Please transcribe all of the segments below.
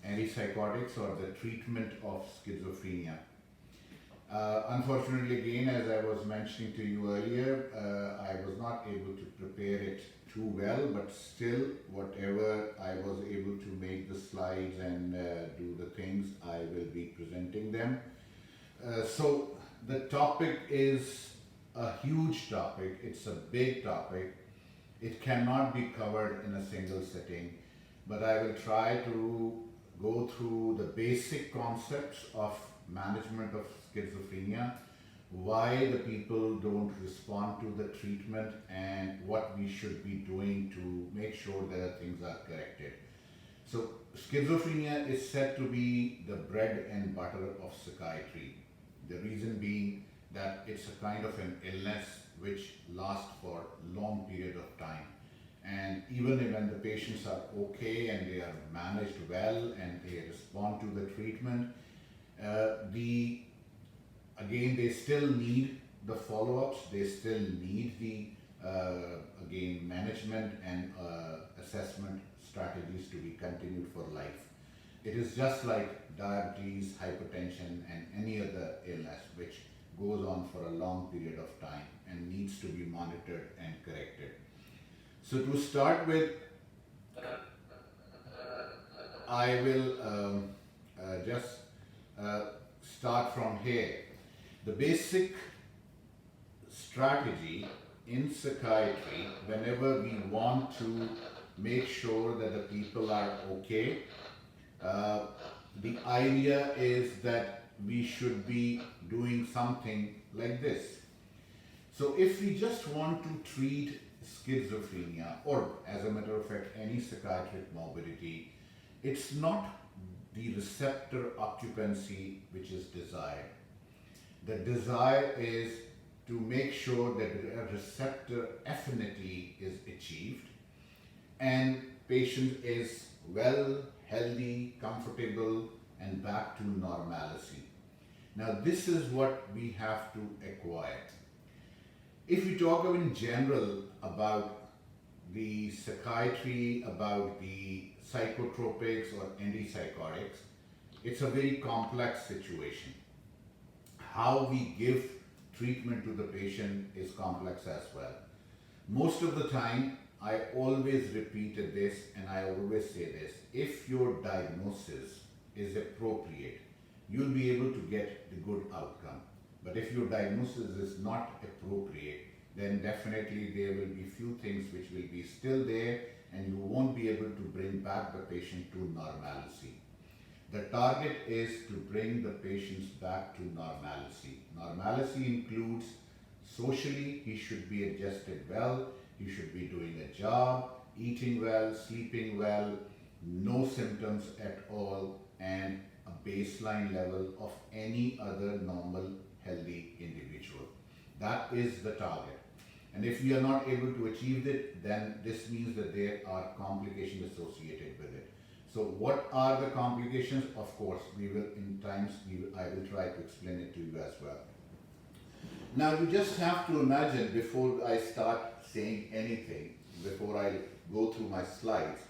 antipsychotics or the treatment of schizophrenia. Unfortunately, again, as I was mentioning to you earlier, I was not able to prepare it too well, but still, whatever I was able to make the slides and do the things, I will be presenting them. So the topic is a huge topic, it's a big topic. It cannot be covered in a single sitting, but I will try to go through the basic concepts of management of schizophrenia, why the people don't respond to the treatment, and what we should be doing to make sure that things are corrected. So schizophrenia is said to be the bread and butter of psychiatry. The reason being that it's a kind of an illness which lasts for a long period of time. And even when the patients are okay and they are managed well and they respond to the treatment, again, they still need the follow-ups, they still need the, again, management and assessment strategies to be continued for life. It is just like diabetes, hypertension, and any other illness which goes on for a long period of time and needs to be monitored and corrected. So to start with, I will just start from here. The basic strategy in psychiatry, whenever we want to make sure that the people are okay, the idea is that we should be doing something like this. So if we just want to treat schizophrenia, or as a matter of fact any psychiatric morbidity, it's not the receptor occupancy which is desired. The desire is to make sure that the receptor affinity is achieved and patient is well, healthy, comfortable, and back to normalcy. Now this is what we have to acquire. If we talk in general about the psychiatry, about the psychotropics or antipsychotics, it's a very complex situation. How we give treatment to the patient is complex as well. Most of the time, I always repeated this and I always say this: if your diagnosis is appropriate, you'll be able to get the good outcome. But if your diagnosis is not appropriate, then definitely there will be few things which will be still there and you won't be able to bring back the patient to normalcy. The target is to bring the patients back to normalcy. Normalcy includes socially, he should be adjusted well, he should be doing a job, eating well, sleeping well, no symptoms at all, and a baseline level of any other normal, healthy individual. That is the target. And if we are not able to achieve it, then this means that there are complications associated with it. So what are the complications? Of course, we will in times, I will try to explain it to you as well. Now you just have to imagine, before I start saying anything, before I go through my slides,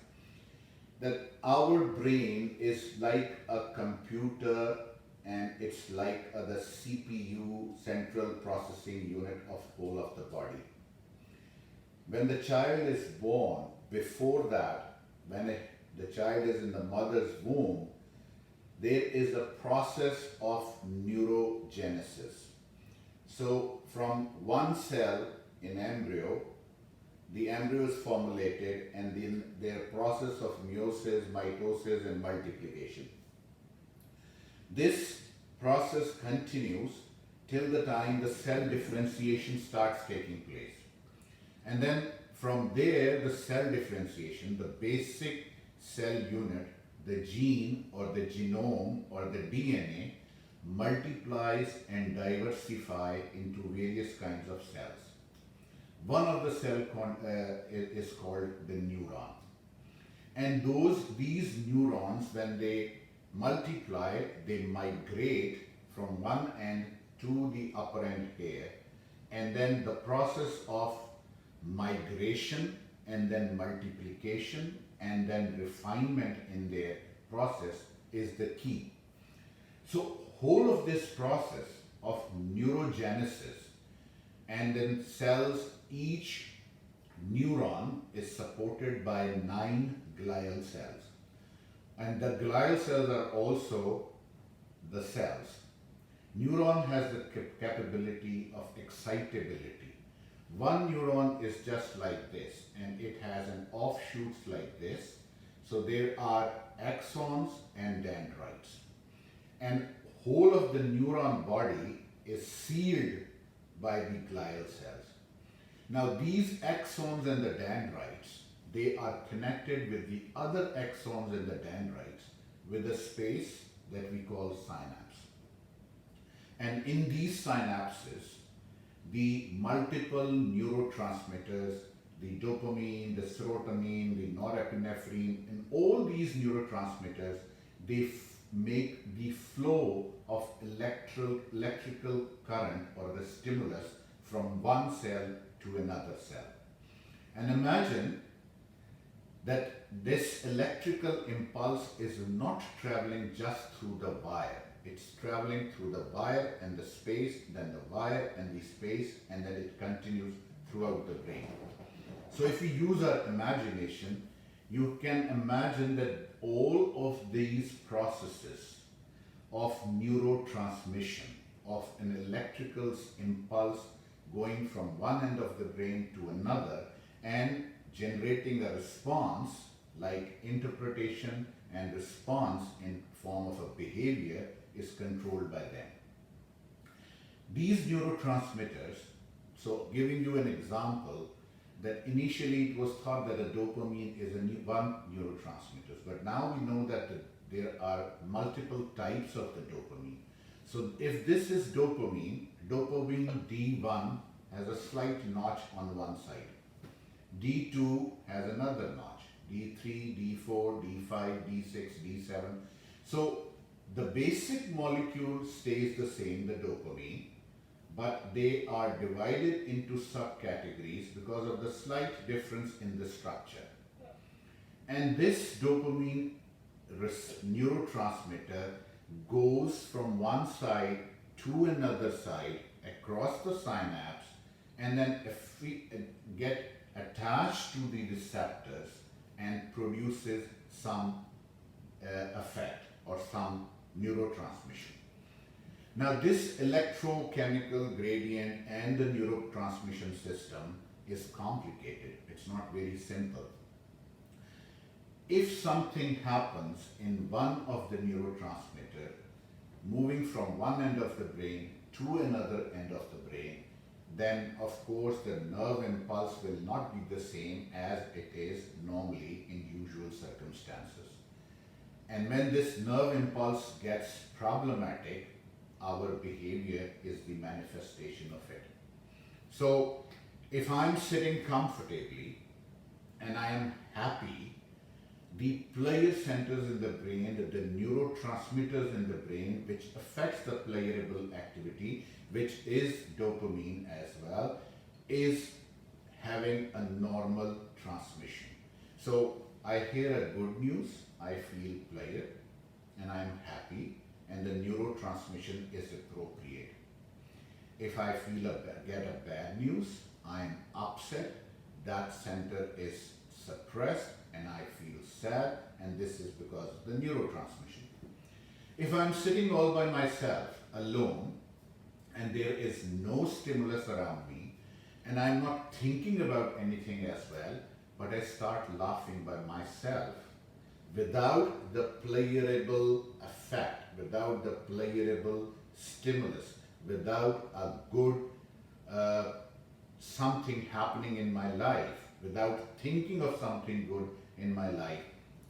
that our brain is like a computer and it's like the CPU, central processing unit of whole of the body. When the child is born, before that, when the child is in the mother's womb, there is a process of neurogenesis. So from one cell in embryo, the embryo is formulated and then their process of meiosis, mitosis, and multiplication. This process continues till the time the cell differentiation starts taking place. And then from there, the cell differentiation, the basic cell unit, the gene or the genome or the DNA, multiplies and diversify into various kinds of cells. One of the cells is called the neuron. And these neurons, when they multiply, they migrate from one end to the upper end here. And then the process of migration and then multiplication and then refinement in their process is the key. So whole of this process of neurogenesis, and then cells, each neuron is supported by 9 glial cells. And the glial cells are also the cells. Neuron has the capability of excitability. One neuron is just like this, and it has an offshoots like this. So there are axons and dendrites. And whole of the neuron body is sealed by the glial cells. Now these axons and the dendrites, they are connected with the other axons and the dendrites with a space that we call synapse. And in these synapses, the multiple neurotransmitters, the dopamine, the serotonin, the norepinephrine, and all these neurotransmitters, they make the flow of electrical current or the stimulus from one cell to another cell. And imagine that this electrical impulse is not traveling just through the wire. It's traveling through the wire and the space, then the wire and the space, and then it continues throughout the brain. So if we use our imagination, you can imagine that all of these processes of neurotransmission, of an electrical impulse going from one end of the brain to another and generating a response like interpretation and response in form of a behavior, is controlled by them. These neurotransmitters, so giving you an example, that initially it was thought that a dopamine is one neurotransmitter, but now we know that there are multiple types of the dopamine. So if this is dopamine, dopamine D1 has a slight notch on one side. D2 has another notch. D3, D4, D5, D6, D7. So the basic molecule stays the same, the dopamine, but they are divided into subcategories because of the slight difference in the structure. And this dopamine neurotransmitter goes from one side to another side across the synapse, and then get attached to the receptors and produces some effect or some neurotransmission. Now this electrochemical gradient and the neurotransmission system is complicated. It's not very simple. If something happens in one of the neurotransmitter, moving from one end of the brain to another end of the brain, then of course the nerve impulse will not be the same as it is normally in usual circumstances. And when this nerve impulse gets problematic, our behavior is the manifestation of it. So if I'm sitting comfortably and I am happy, the pleasure centers in the brain, the neurotransmitters in the brain, which affects the pleasurable activity, which is dopamine as well, is having a normal transmission. So I hear a good news, I feel pleasure, and I'm happy, and the neurotransmission is appropriate. If I get a bad news, I'm upset, that center is suppressed, and I feel sad, and this is because of the neurotransmission. If I'm sitting all by myself, alone, and there is no stimulus around me, and I'm not thinking about anything as well, but I start laughing by myself, without the pleasurable effect, without the pleasurable stimulus, without a good something happening in my life, without thinking of something good in my life,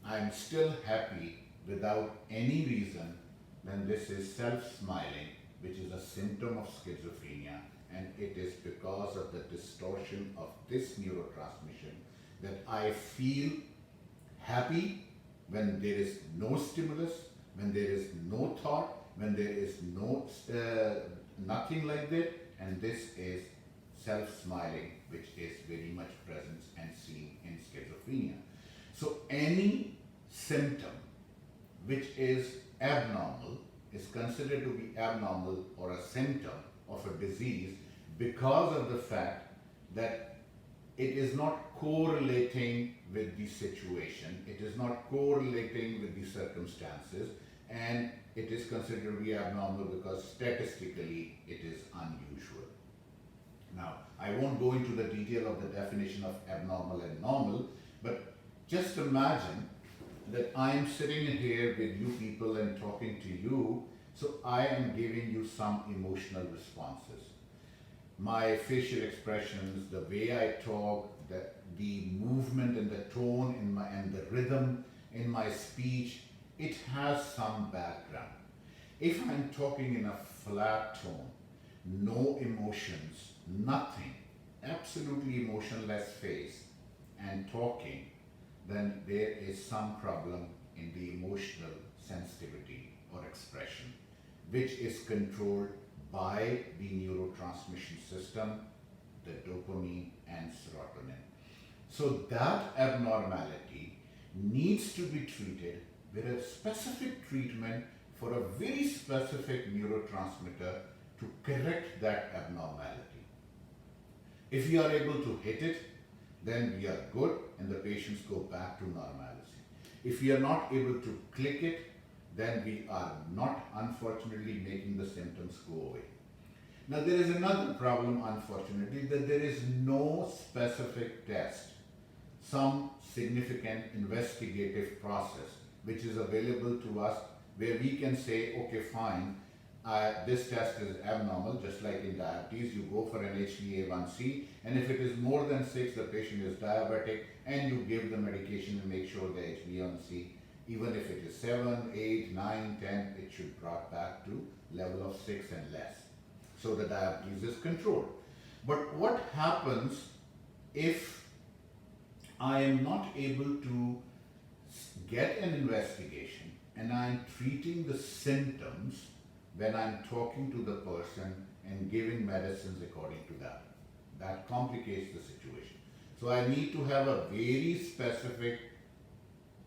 I'm still happy without any reason, then this is self-smiling, which is a symptom of schizophrenia, and it is because of the distortion of this neurotransmission that I feel happy when there is no stimulus, when there is no thought, when there is no nothing like that, and this is self-smiling, which is very much present and seen in schizophrenia. So any symptom which is abnormal, is considered to be abnormal or a symptom of a disease because of the fact that it is not correlating with the situation, it is not correlating with the circumstances, and it is considered to be abnormal because statistically it is unusual. Now, I won't go into the detail of the definition of abnormal and normal, but just imagine that I am sitting here with you people and talking to you, so I am giving you some emotional responses. My facial expressions, the way I talk, the movement and the tone and the rhythm in my speech, it has some background. If I'm talking in a flat tone, no emotions, nothing, absolutely emotionless face and talking, then there is some problem in the emotional sensitivity or expression, which is controlled by the neurotransmission system, the dopamine and serotonin. So that abnormality needs to be treated with a specific treatment for a very specific neurotransmitter to correct that abnormality. If we are able to hit it, then we are good and the patients go back to normalcy. If we are not able to click it, then we are not, unfortunately, making the symptoms go away. Now there is another problem, unfortunately, that there is no specific test, some significant investigative process which is available to us where we can say, okay, fine, this test is abnormal, just like in diabetes, you go for an HbA1c, and if it is more than 6, the patient is diabetic, and you give the medication and make sure the HbA1c, even if it is 7, 8, 9, 10, it should brought back to level of 6 and less. So the diabetes is controlled. But what happens if I am not able to get an investigation and I am treating the symptoms when I'm talking to the person and giving medicines according to that? That complicates the situation. So I need to have a very specific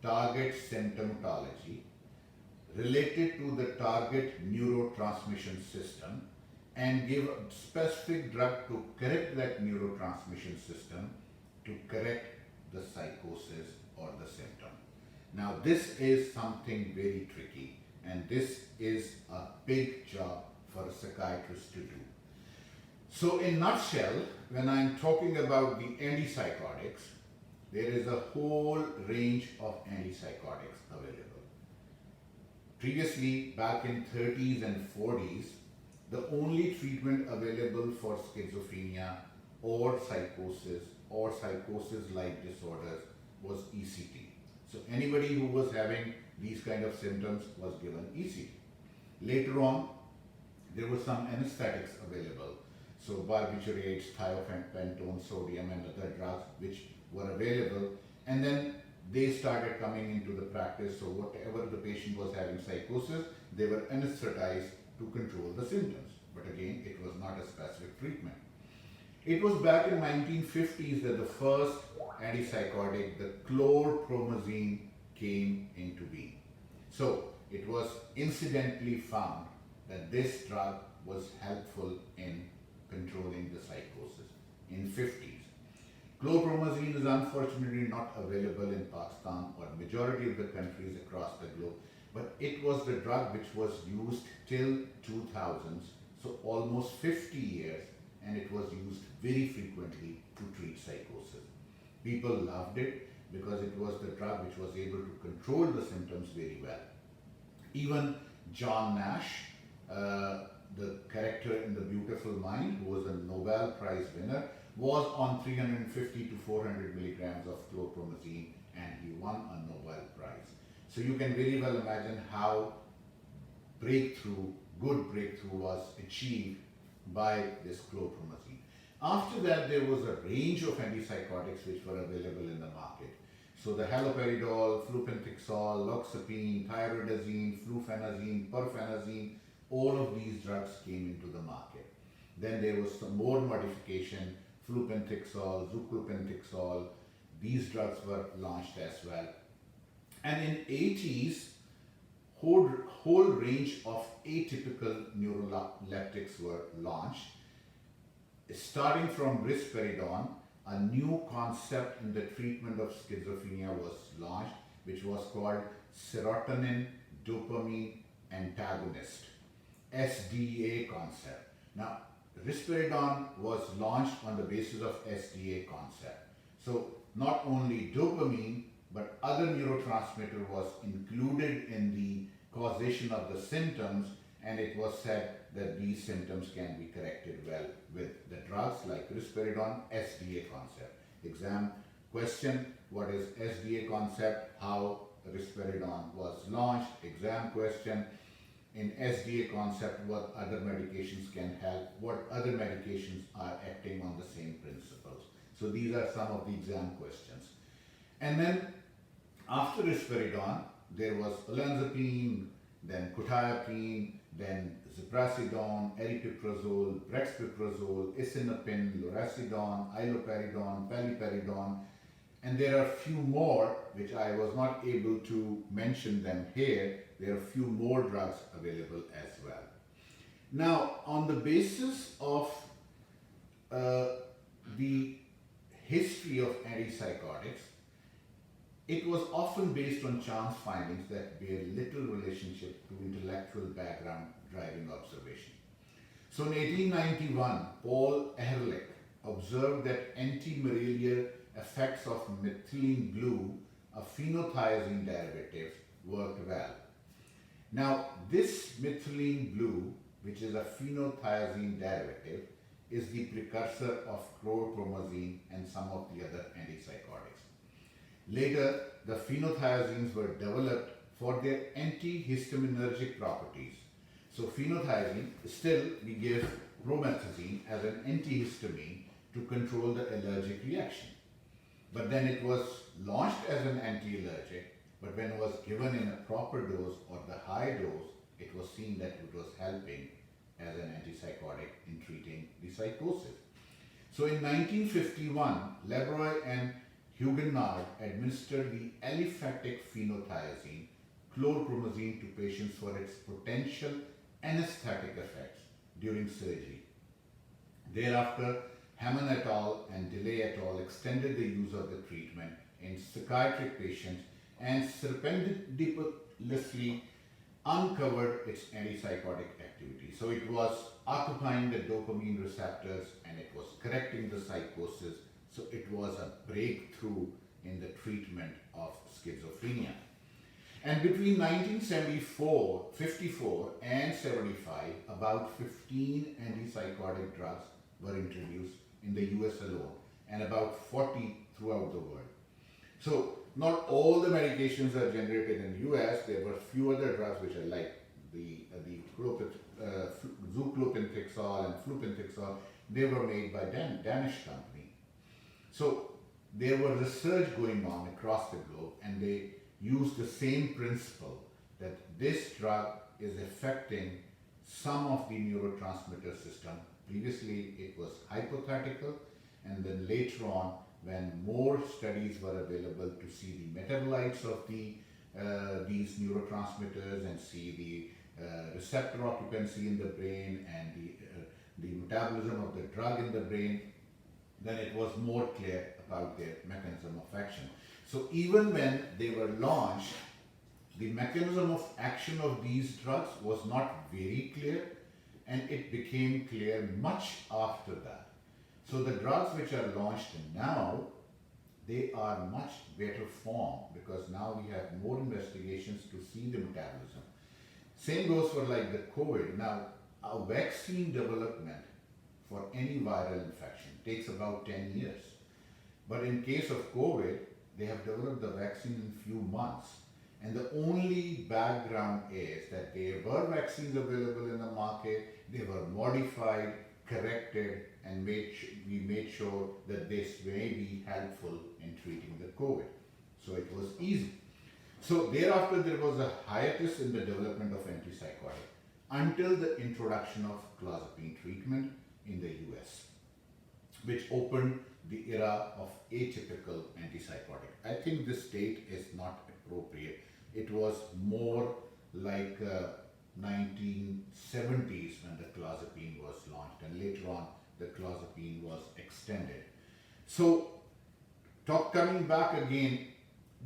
target symptomatology related to the target neurotransmission system and give a specific drug to correct that neurotransmission system to correct the psychosis or the symptom. Now this is something very tricky, and this is a big job for a psychiatrist to do. So in nutshell, when I'm talking about the antipsychotics, there is a whole range of antipsychotics available. Previously, back in 30s and 40s, the only treatment available for schizophrenia or psychosis-like disorders was ECT. So anybody who was having these kind of symptoms was given ECT. Later on, there were some anesthetics available. So barbiturates, thiopentone, sodium and other drugs which were available, and then they started coming into the practice. So whatever the patient was having psychosis, they were anesthetized to control the symptoms. But again, it was not a specific treatment. It was back in 1950s that the first antipsychotic, the chlorpromazine, came into being. So it was incidentally found that this drug was helpful in controlling the psychosis in 50s. Chlorpromazine is unfortunately not available in Pakistan or majority of the countries across the globe, but it was the drug which was used till 2000s, so almost 50 years, and it was used very frequently to treat psychosis. People loved it because it was the drug which was able to control the symptoms very well. Even John Nash, the character in The Beautiful Mind, who was a Nobel Prize winner, was on 350 to 400 milligrams of chlorpromazine, and he won a Nobel Prize. So you can very well imagine how good breakthrough was achieved by this chlorpromazine. After that, there was a range of antipsychotics which were available in the market. So the haloperidol, flupentixol, loxapine, thyroidazine, flufenazine, perfenazine, all of these drugs came into the market. Then there was some more modification, flupentixol, whole range of atypical neuroleptics were launched. Starting from risperidone, a new concept in the treatment of schizophrenia was launched, which was called serotonin dopamine antagonist, SDA concept. Now, risperidone was launched on the basis of SDA concept. So, not only dopamine, but other neurotransmitter was included in the causation of the symptoms, and it was said that these symptoms can be corrected well with the drugs like risperidone, SDA concept. Exam question: what is SDA concept? How risperidone was launched? Exam question: in SDA concept, what other medications can help? What other medications are acting on the same principles? So these are some of the exam questions. And then after risperidone, there was olanzapine, then quetiapine, then ziprasidone, aripiprazole, brexpiprazole, isinipril, lurasidone, iloperidone, paliperidone, and there are a few more which I was not able to mention them here. There are a few more drugs available as well. Now, on the basis of the history of antipsychotics, it was often based on chance findings that bear little relationship to intellectual background driving observation. So in 1891, Paul Ehrlich observed that anti-malarial effects of methylene blue, a phenothiazine derivative, worked well. Now, this methylene blue, which is a phenothiazine derivative, is the precursor of chlorpromazine and some of the other antipsychotics. Later, the phenothiazines were developed for their antihistaminergic properties. So phenothiazine, still we give promethazine as an antihistamine to control the allergic reaction. But then it was launched as an anti-allergic, but when it was given in a proper dose or the high dose, it was seen that it was helping as an antipsychotic in treating the psychosis. So in 1951, Lebroy and Huguenard administered the aliphatic phenothiazine, chlorpromazine, to patients for its potential anesthetic effects during surgery. Thereafter, Hammond et al. And DeLay et al. Extended the use of the treatment in psychiatric patients and serendipitously uncovered its antipsychotic activity. So it was occupying the dopamine receptors and it was correcting the psychosis. So it was a breakthrough in the treatment of schizophrenia. And between 1954 and 75, about 15 antipsychotic drugs were introduced in the US alone and about 40 throughout the world. So not all the medications are generated in the US. There were few other drugs which are like the zoclopentixol and flupentixol. They were made by Danish company. So there was research going on across the globe and they used the same principle that this drug is affecting some of the neurotransmitter system. Previously it was hypothetical, and then later on when more studies were available to see the metabolites of these neurotransmitters and see the receptor occupancy in the brain and the metabolism of the drug in the brain, then it was more clear about their mechanism of action. So even when they were launched, the mechanism of action of these drugs was not very clear, and it became clear much after that. So the drugs which are launched now, they are much better formed because now we have more investigations to see the metabolism. Same goes for like the COVID. Now, a vaccine development for any viral infection takes about 10 years. But in case of COVID, they have developed the vaccine in few months. And the only background is that there were vaccines available in the market, they were modified, corrected, and we made sure that this may be helpful in treating the COVID. So it was easy. So thereafter there was a hiatus in the development of antipsychotic until the introduction of clozapine treatment in the US, which opened the era of atypical antipsychotic. I think this date is not appropriate. It was more like 1970s when the clozapine was launched, and later on the clozapine was extended. So, coming back again,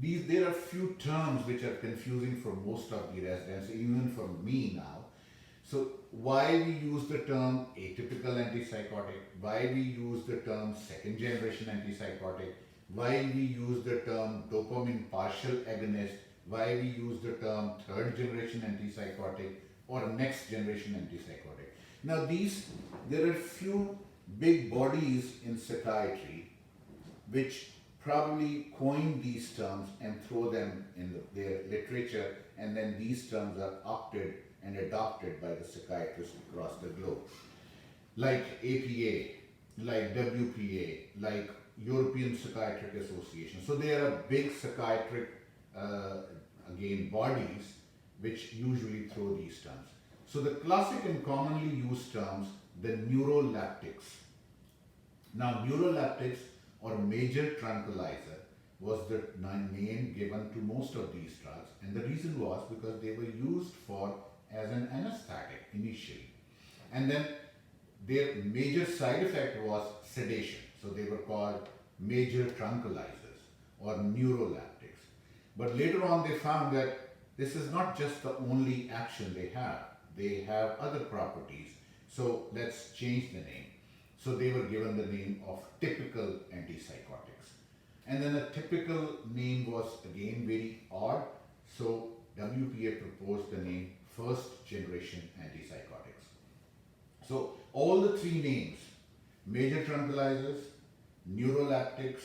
there are few terms which are confusing for most of the residents, even for me now. So why we use the term atypical antipsychotic, why we use the term second generation antipsychotic, why we use the term dopamine partial agonist, why we use the term third generation antipsychotic or next generation antipsychotic. Now there are few big bodies in psychiatry which probably coin these terms and throw them in their literature, and then these terms are opted and adopted by the psychiatrists across the globe. Like APA, like WPA, like European Psychiatric Association. So there are big psychiatric, again, bodies which usually throw these terms. So the classic and commonly used terms, the neuroleptics. Now neuroleptics or major tranquilizer was the name given to most of these drugs, and the reason was because they were used for as an anesthetic initially, and then their major side effect was sedation, so they were called major tranquilizers or neuroleptics. But later on they found that this is not just the only action they have other properties, so let's change the name. So they were given the name of typical antipsychotics. And then a typical name was again very odd, so WPA proposed the name first generation antipsychotics. So all the three names, major tranquilizers, neuroleptics,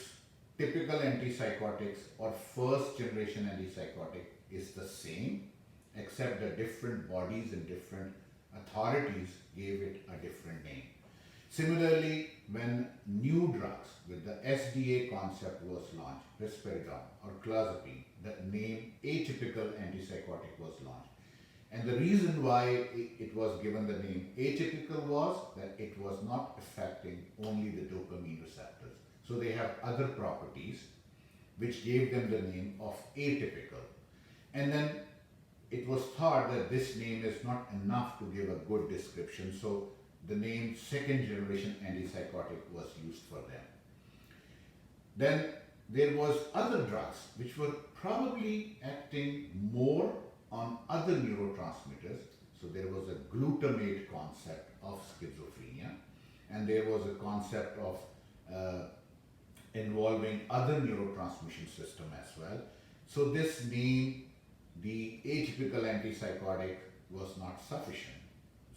typical antipsychotics or first generation antipsychotic is the same, except the different bodies and different authorities gave it a different name. Similarly, when new drugs with the SDA concept was launched, risperidone or clozapine, the name atypical antipsychotic was launched. And the reason why it was given the name atypical was that it was not affecting only the dopamine receptors. So they have other properties which gave them the name of atypical. And then it was thought that this name is not enough to give a good description, so the name second generation antipsychotic was used for them. Then there was other drugs which were probably acting more on other neurotransmitters. So there was a glutamate concept of schizophrenia, and there was a concept of involving other neurotransmission system as well. So this name, the atypical antipsychotic, was not sufficient.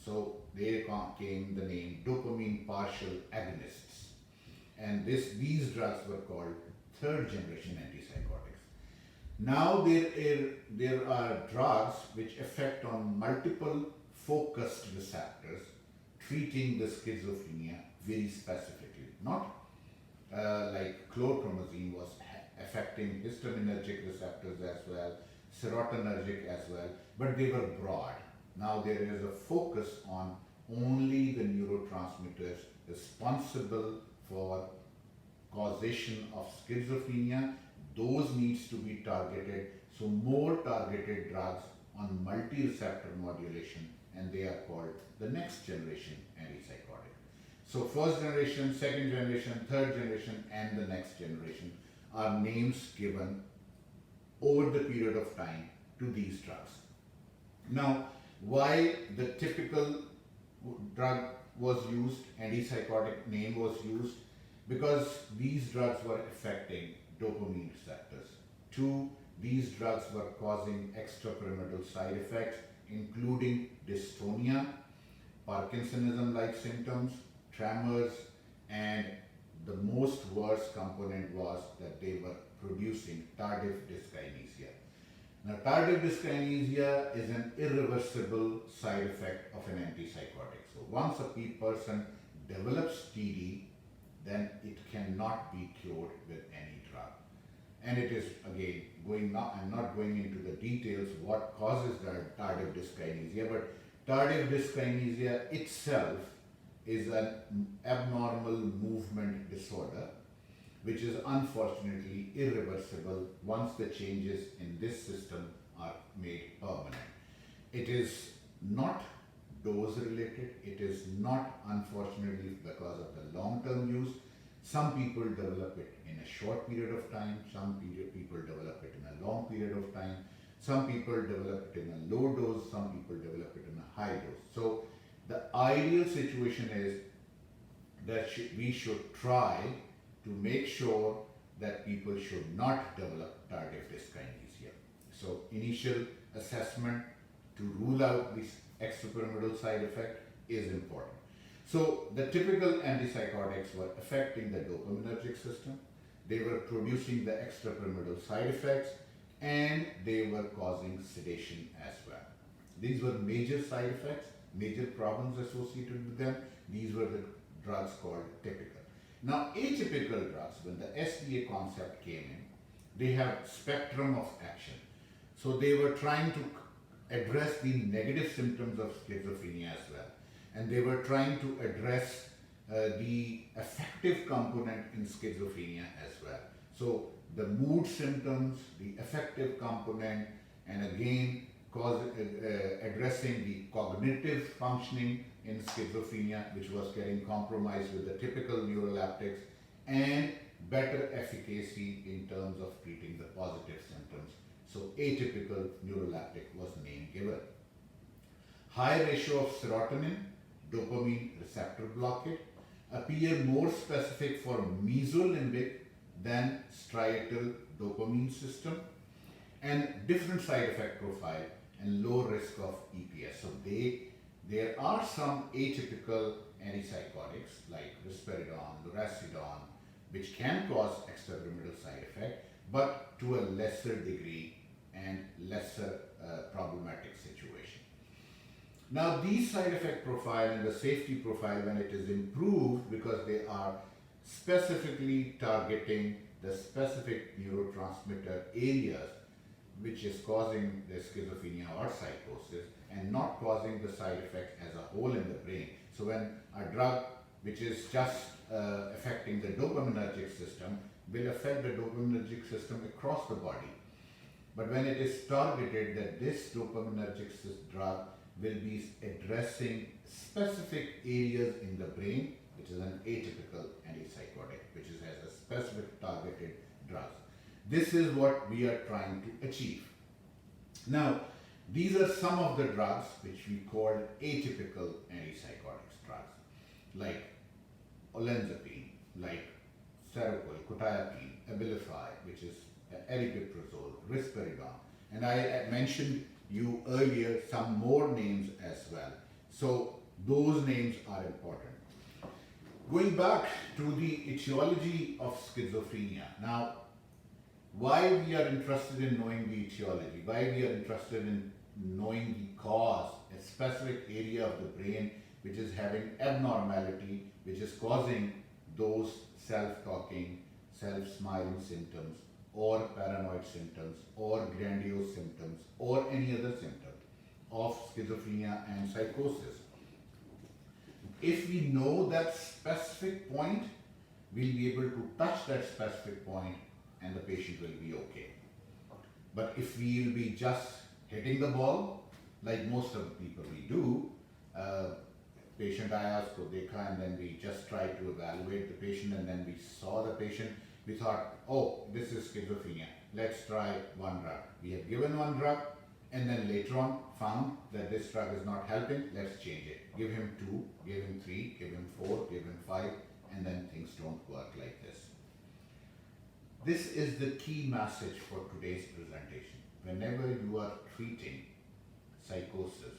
So there came the name dopamine partial agonists, and these drugs were called third generation antipsychotics. Now there are drugs which affect on multiple focused receptors, treating the schizophrenia very specifically. Not like chlorpromazine was affecting histaminergic receptors as well, serotonergic as well, but they were broad. Now there is a focus on only the neurotransmitters responsible for causation of schizophrenia. Those needs to be targeted, so more targeted drugs on multi-receptor modulation, and they are called the next generation antipsychotic. So first generation, second generation, third generation, and the next generation are names given over the period of time to these drugs. Now, why the typical drug was used, antipsychotic name was used? Because these drugs were affecting dopamine receptors. Two, these drugs were causing extrapyramidal side effects, including dystonia, Parkinsonism-like symptoms, tremors, and the most worst component was that they were producing tardive dyskinesia. Now, tardive dyskinesia is an irreversible side effect of an antipsychotic. So once a person develops TD, then it cannot be cured with any drug. And it is, again, I'm not going into the details what causes the tardive dyskinesia, but tardive dyskinesia itself is an abnormal movement disorder, which is unfortunately irreversible once the changes in this system are made permanent. It is not dose related. It is not, unfortunately, because of the long-term use. Some people develop it in a short period of time. Some people develop it in a long period of time. Some people develop it in a low dose. Some people develop it in a high dose. So the ideal situation is that we should try to make sure that people should not develop tardive dyskinesia. So initial assessment to rule out this extrapyramidal side effect is important. So the typical antipsychotics were affecting the dopaminergic system, they were producing the extrapyramidal side effects, and they were causing sedation as well. These were major side effects, major problems associated with them. These were the drugs called typical. Now atypical drugs, when the SDA concept came in, they have spectrum of action. So they were trying to address the negative symptoms of schizophrenia as well. And they were trying to address the affective component in schizophrenia as well. So the mood symptoms, the affective component, and again addressing the cognitive functioning in schizophrenia, which was getting compromised with the typical neuroleptics, and better efficacy in terms of treating the positive symptoms. So atypical neuroleptic was the name given. High ratio of serotonin, dopamine receptor blockade appear more specific for mesolimbic than striatal dopamine system, and different side effect profile and low risk of EPS. So there are some atypical antipsychotics like risperidone, lurasidone, which can cause extrapyramidal side effect, but to a lesser degree and lesser problematic situation. Now these side effect profile and the safety profile, when it is improved because they are specifically targeting the specific neurotransmitter areas which is causing the schizophrenia or psychosis and not causing the side effect as a whole in the brain. So when a drug which is just affecting the dopaminergic system will affect the dopaminergic system across the body. But when it is targeted, that this dopaminergic drug will be addressing specific areas in the brain, which is an atypical antipsychotic, which has a specific targeted drug. This is what we are trying to achieve. Now, these are some of the drugs which we call atypical antipsychotics drugs, like olanzapine, like Seroquel, quetiapine, Abilify, which is aripiprazole, risperidone, and I mentioned you earlier some more names as well. So those names are important. Going back to the etiology of schizophrenia. Now, why we are interested in knowing the etiology, why we are interested in knowing the cause, a specific area of the brain which is having abnormality, which is causing those self-talking, self-smiling symptoms, or paranoid symptoms, or grandiose symptoms, or any other symptom of schizophrenia and psychosis. If we know that specific point, we'll be able to touch that specific point and the patient will be okay. But if we will be just hitting the ball, like most of the people we do, patient I asked for Dekha, and then we just try to evaluate the patient, and then we saw the patient, we thought, oh, this is schizophrenia, let's try one drug. We have given one drug, and then later on found that this drug is not helping, let's change it. Give him 2, give him 3, give him 4, give him 5, and then things don't work like this. This is the key message for today's presentation. Whenever you are treating psychosis,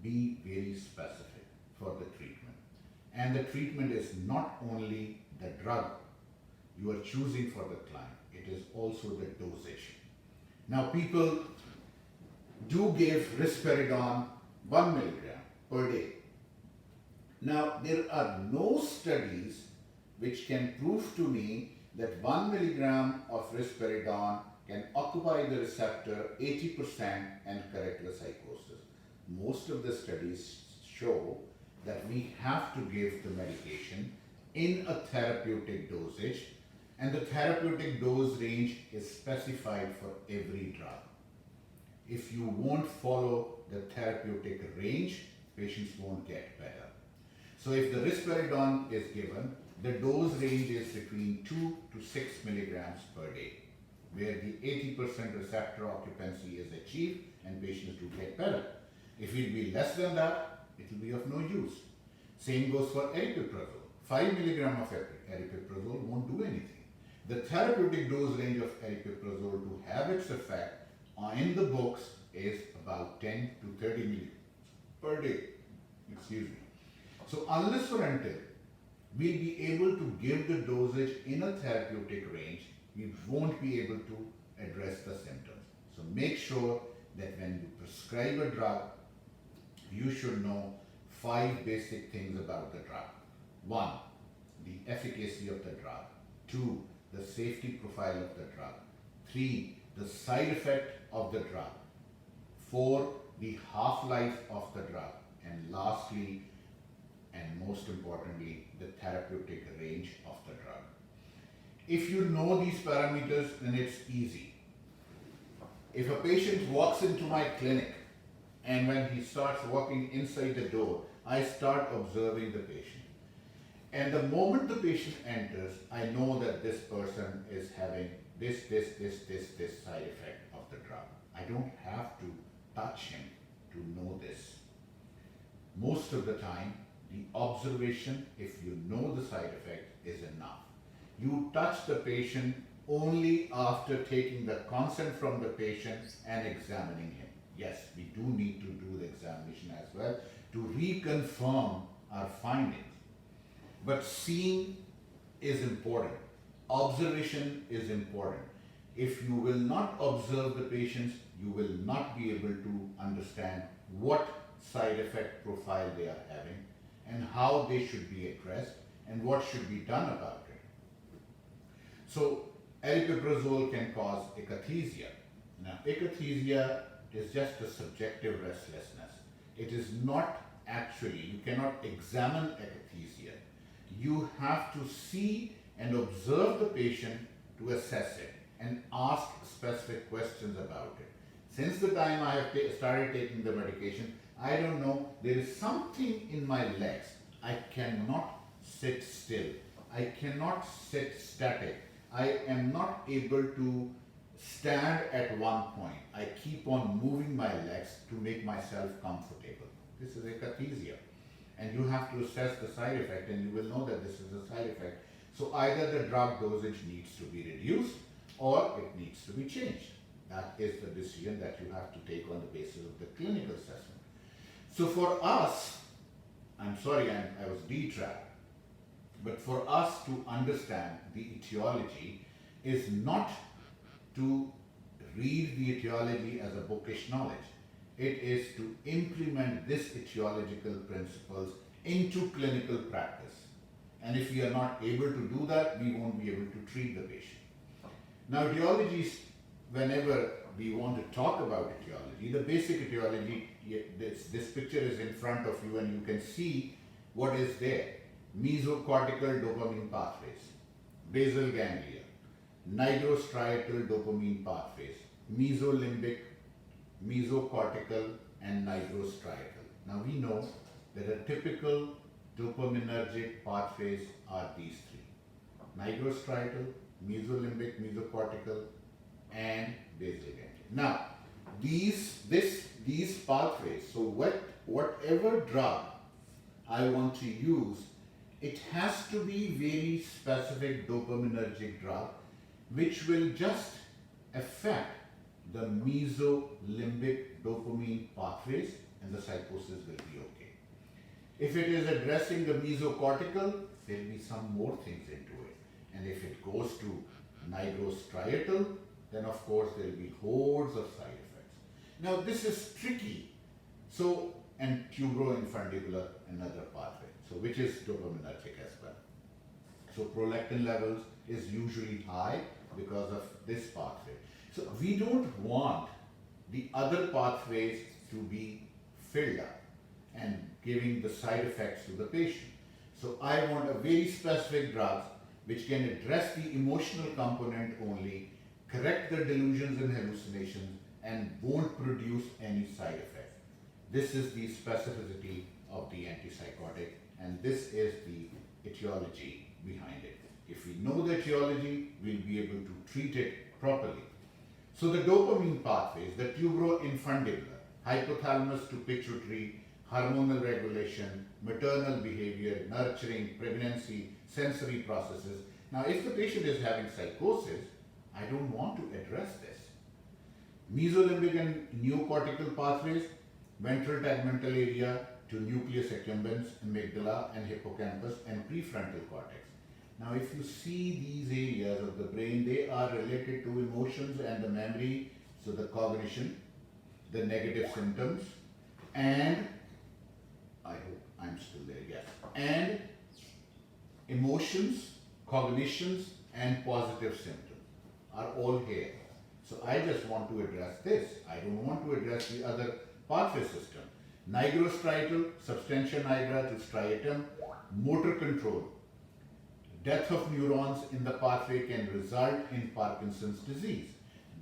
be very specific for the treatment. And the treatment is not only the drug you are choosing for the client, it is also the dosage. Now people do give risperidone 1 milligram per day. Now there are no studies which can prove to me that 1 milligram of risperidone can occupy the receptor 80% and correct the psychosis. Most of the studies show that we have to give the medication in a therapeutic dosage, and the therapeutic dose range is specified for every drug. if you won't follow the therapeutic range, patients won't get better. So if the risperidone is given, the dose range is between 2 to 6 milligrams per day, where the 80% receptor occupancy is achieved and patients do get better. If it be less than that, it will be of no use. Same goes for aripiprazole. 5 milligram of aripiprazole won't do anything. The therapeutic dose range of aripiprazole to have its effect in the books is about 10 to 30 milligrams per day. Excuse me. So unless or until we'll be able to give the dosage in a therapeutic range, we won't be able to address the symptoms. So make sure that when you prescribe a drug, you should know 5 basic things about the drug. 1, the efficacy of the drug. 2, the safety profile of the drug. 3, the side effect of the drug. 4, the half-life of the drug. And lastly, and most importantly, the therapeutic range of the drug. If you know these parameters, then it's easy. If a patient walks into my clinic and when he starts walking inside the door, I start observing the patient. And the moment the patient enters, I know that this person is having this side effect of the drug. I don't have to touch him to know this. Most of the time, the observation, if you know the side effect, is enough. You touch the patient only after taking the consent from the patient and examining him. Yes, we do need to do the examination as well to reconfirm our findings. But seeing is important. Observation is important. If you will not observe the patients, you will not be able to understand what side effect profile they are having and how they should be addressed and what should be done about it. So aripiprazole can cause akathisia. Now akathisia is just a subjective restlessness. It is not actually, you cannot examine akathisia. You have to see and observe the patient to assess it and ask specific questions about it. Since the time I have started taking the medication, I don't know, there is something in my legs. I cannot sit still. I cannot sit static. I am not able to stand at one point. I keep on moving my legs to make myself comfortable. This is akathisia. And you have to assess the side effect and you will know that this is a side effect. So either the drug dosage needs to be reduced or it needs to be changed. That is the decision that you have to take on the basis of the clinical assessment. So for us, I'm sorry I was detracked, but for us to understand the etiology is not to read the etiology as a bookish knowledge. It is to implement this etiological principles into clinical practice. And if we are not able to do that, we won't be able to treat the patient. Now etiologies, whenever we want to talk about etiology, the basic etiology, this picture is in front of you and you can see what is there. Mesocortical dopamine pathways, basal ganglia, nigrostriatal dopamine pathways, mesolimbic, mesocortical and nigrostriatal. Now we know that a typical dopaminergic pathways are these 3. Nigrostriatal, mesolimbic, mesocortical and basal ganglia. Now these pathways, so whatever drug I want to use, it has to be very specific dopaminergic drug which will just affect the mesolimbic dopamine pathways and the psychosis will be okay. If it is addressing the mesocortical, there will be some more things into it. And if it goes to nigrostriatal, then of course there will be hordes of side effects. Now this is tricky. So, and tuberoinfundibular, another pathway, so which is dopaminergic as well. So prolactin levels is usually high because of this pathway. So we don't want the other pathways to be filled up and giving the side effects to the patient. So I want a very specific drugs which can address the emotional component only, correct the delusions and hallucinations, and won't produce any side effect. This is the specificity of the antipsychotic, and this is the etiology behind it. If we know the etiology, we'll be able to treat it properly. So the dopamine pathways, the tuberoinfundibular, hypothalamus to pituitary, hormonal regulation, maternal behavior, nurturing, pregnancy, sensory processes. Now, if the patient is having psychosis, I don't want to address this. Mesolimbic and neocortical pathways, ventral tegmental area to nucleus accumbens, amygdala and hippocampus and prefrontal cortex. Now, if you see these areas of the brain, they are related to emotions and the memory, so the cognition, the negative symptoms, and I hope I'm still there, yes, and emotions, cognitions, and positive symptoms are all here. So I just want to address this. I don't want to address the other pathway system. Nigrostriatal, substantia nigra to striatum, motor control. Death of neurons in the pathway can result in Parkinson's disease.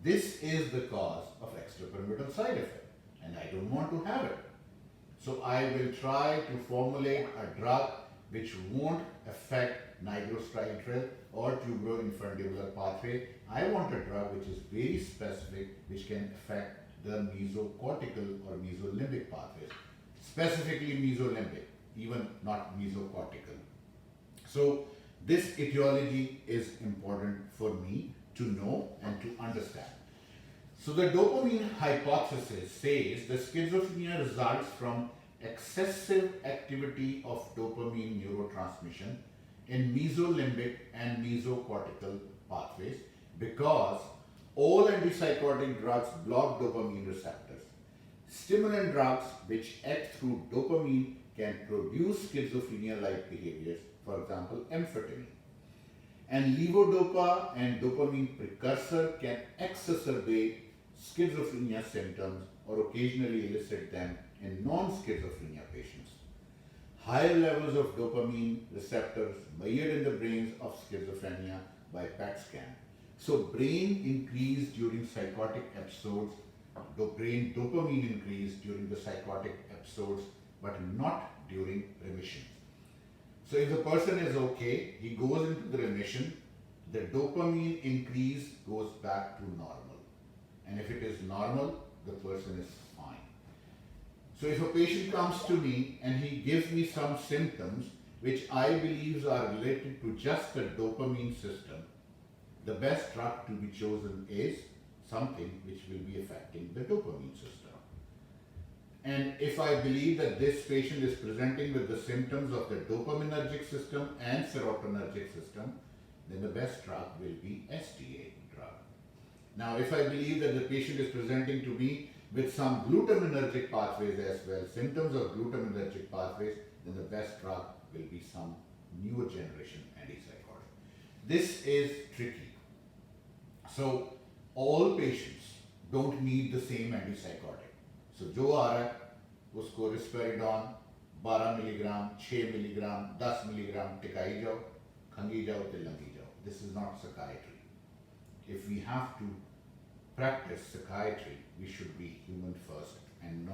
This is the cause of extrapyramidal side effect, and I don't want to have it. So I will try to formulate a drug which won't affect nigrostriatal or tuberoinfundibular pathway. I want a drug which is very specific, which can affect the mesocortical or mesolimbic pathways, specifically mesolimbic, even not mesocortical. So this etiology is important for me to know and to understand. So the dopamine hypothesis says the schizophrenia results from excessive activity of dopamine neurotransmission in mesolimbic and mesocortical pathways because all antipsychotic drugs block dopamine receptors. Stimulant drugs which act through dopamine can produce schizophrenia-like behaviors, for example, amphetamine. And levodopa and dopamine precursor can exacerbate schizophrenia symptoms or occasionally elicit them in non-schizophrenia patients. Higher levels of dopamine receptors measured in the brains of schizophrenia by PET scan. So brain increase during psychotic episodes, brain dopamine increase during the psychotic episodes, but not during remission. So if the person is okay, he goes into the remission, the dopamine increase goes back to normal. And if it is normal, the person is fine. So if a patient comes to me and he gives me some symptoms which I believe are related to just the dopamine system, the best drug to be chosen is something which will be affecting the dopamine system. And if I believe that this patient is presenting with the symptoms of the dopaminergic system and serotonergic system, then the best drug will be STA drug. Now, if I believe that the patient is presenting to me with some glutaminergic pathways as well, symptoms of glutaminergic pathways, then the best drug will be some newer generation antipsychotic. This is tricky. So, all patients don't need the same antipsychotic. So, जो आ रहा है उसको रिस्पेरिडॉन 12 milligram, 6 milligram, 10 milligram टिकाई जाओ, खंगी जाओ, तिलंगी जाओ. This is not psychiatry. If we have to practice psychiatry, we should be human first and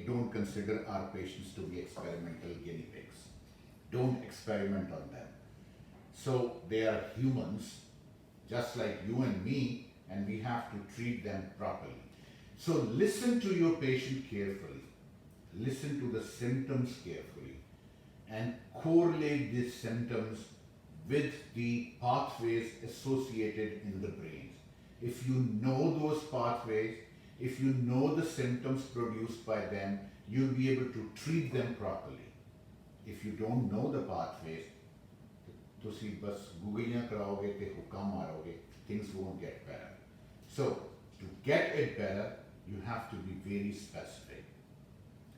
don't consider our patients to be experimental guinea pigs. Don't experiment on them. So they are humans, just like you and me, and we have to treat them properly. So listen to your patient carefully. Listen to the symptoms carefully and correlate these symptoms with the pathways associated in the brains. If you know those pathways, if you know the symptoms produced by them, you'll be able to treat them properly. If you don't know the pathways, ਤੁਸੀਂ बस गुगलियां कराओगे ते हुक्म मारोगे, things won't get better. So to get it better, you have to be very specific.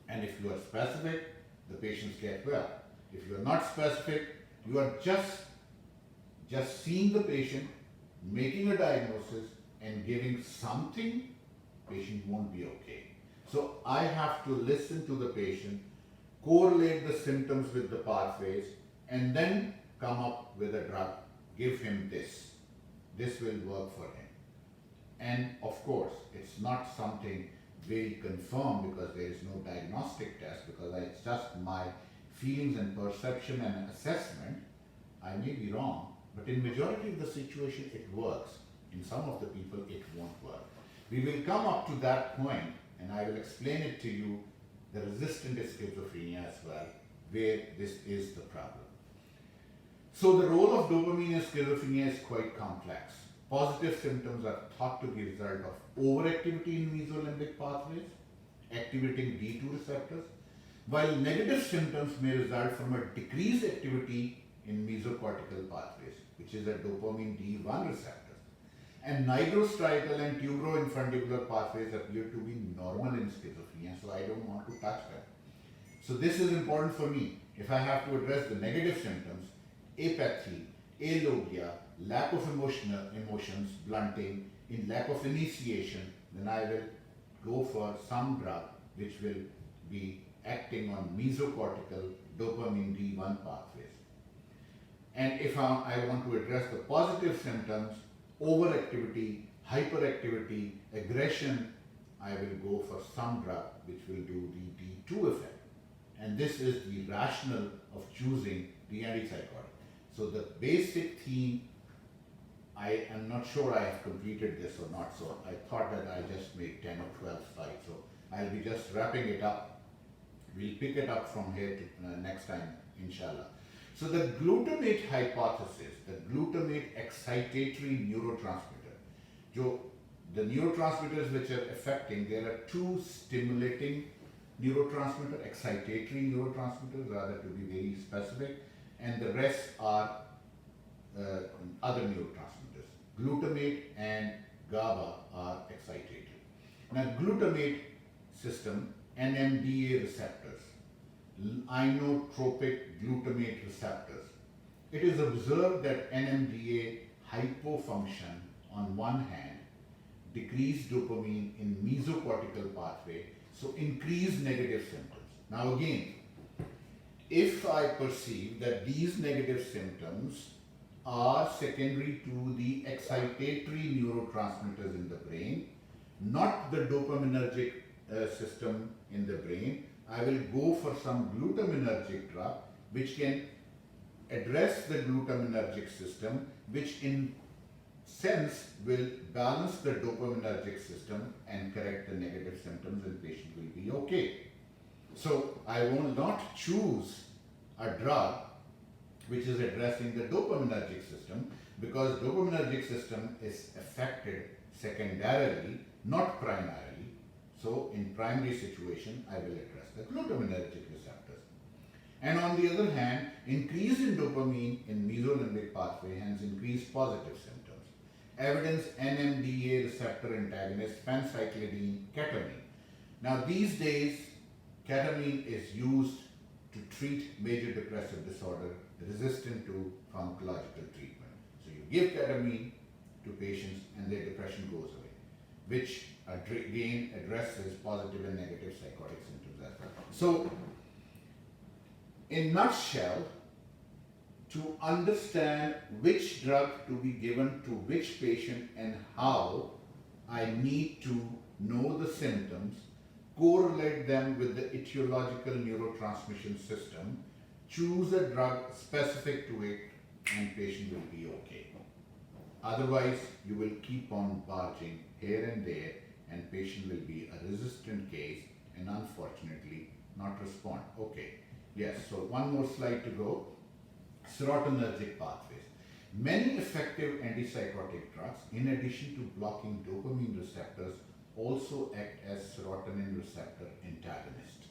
And if you are specific, the patients get well. If you are not specific, you are just seeing the patient, making a diagnosis and giving something, patient won't be okay. So I have to listen to the patient, correlate the symptoms with the pathways, and then come up with a drug. Give him this. This will work for him. And of course, it's not something very confirmed because there is no diagnostic test, because it's just my feelings and perception and assessment. I may be wrong, but in majority of the situation it works. In some of the people it won't work. We will come up to that point and I will explain it to you, the resistant schizophrenia as well, where this is the problem. So the role of dopamine in schizophrenia is quite complex. Positive symptoms are thought to be a result of overactivity in mesolimbic pathways, activating D2 receptors, while negative symptoms may result from a decreased activity in mesocortical pathways, which is a dopamine D1 receptors. And nigrostriatal and tuberoinfundibular pathways appear to be normal in schizophrenia, so I don't want to touch them. So this is important for me. If I have to address the negative symptoms, apathy, alogia, lack of emotions, blunting, in lack of initiation, then I will go for some drug which will be acting on mesocortical dopamine D1 pathways. And if I want to address the positive symptoms, overactivity, hyperactivity, aggression, I will go for some drug which will do the D2 effect. And this is the rationale of choosing the antipsychotic. So the basic theme, I am not sure I have completed this or not, so I thought that I just made 10 or 12 slides. So I'll be just wrapping it up. We'll pick it up from here to next time, inshallah. So the glutamate hypothesis, the glutamate excitatory neurotransmitter, the neurotransmitters which are affecting, there are two stimulating neurotransmitter, excitatory neurotransmitters, rather to be very specific, and the rest are other neurotransmitters. Glutamate and GABA are excitatory. Now glutamate system, NMDA receptors, inotropic glutamate receptors. It is observed that NMDA hypofunction on one hand, decreased dopamine in mesocortical pathway, so increased negative symptoms. Now again, if I perceive that these negative symptoms are secondary to the excitatory neurotransmitters in the brain, not the dopaminergic system in the brain, I will go for some glutaminergic drug which can address the glutaminergic system, which in sense will balance the dopaminergic system and correct the negative symptoms, and patient will be okay. So I will not choose a drug which is addressing the dopaminergic system, because dopaminergic system is affected secondarily, not primarily. So in primary situation, I will address the glutaminergic receptors. And on the other hand, increase in dopamine in mesolimbic pathway, hence increased positive symptoms. Evidence NMDA receptor antagonist, phencyclidine, ketamine. Now these days, ketamine is used to treat major depressive disorder resistant to pharmacological treatment. So you give ketamine to patients and their depression goes away, which again addresses positive and negative psychotic symptoms as well. So in nutshell, to understand which drug to be given to which patient and how, I need to know the symptoms, correlate them with the etiological neurotransmission system, choose a drug specific to it, and patient will be okay. Otherwise, you will keep on barging here and there, and patient will be a resistant case and unfortunately not respond. Okay, yes, so one more slide to go. Serotonergic pathways. Many effective antipsychotic drugs, in addition to blocking dopamine receptors, also act as serotonin receptor antagonists.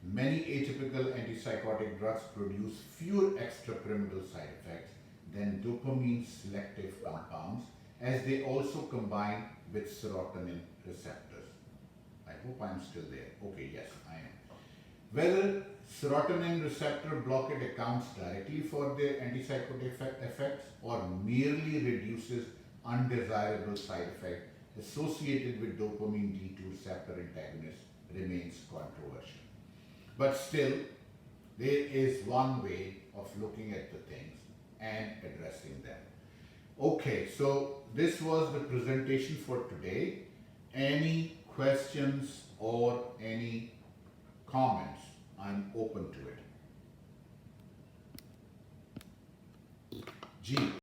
Many atypical antipsychotic drugs produce fewer extrapyramidal side effects than dopamine selective compounds, as they also combine with serotonin receptors. I hope I'm still there. Okay, yes, I am. Whether serotonin receptor blockade accounts directly for their antipsychotic effects or merely reduces undesirable side effects associated with dopamine D2 receptor antagonists remains controversial. But still, there is one way of looking at the things and addressing them. Okay, so this was the presentation for today. Any questions or any comments? I'm open to it. G.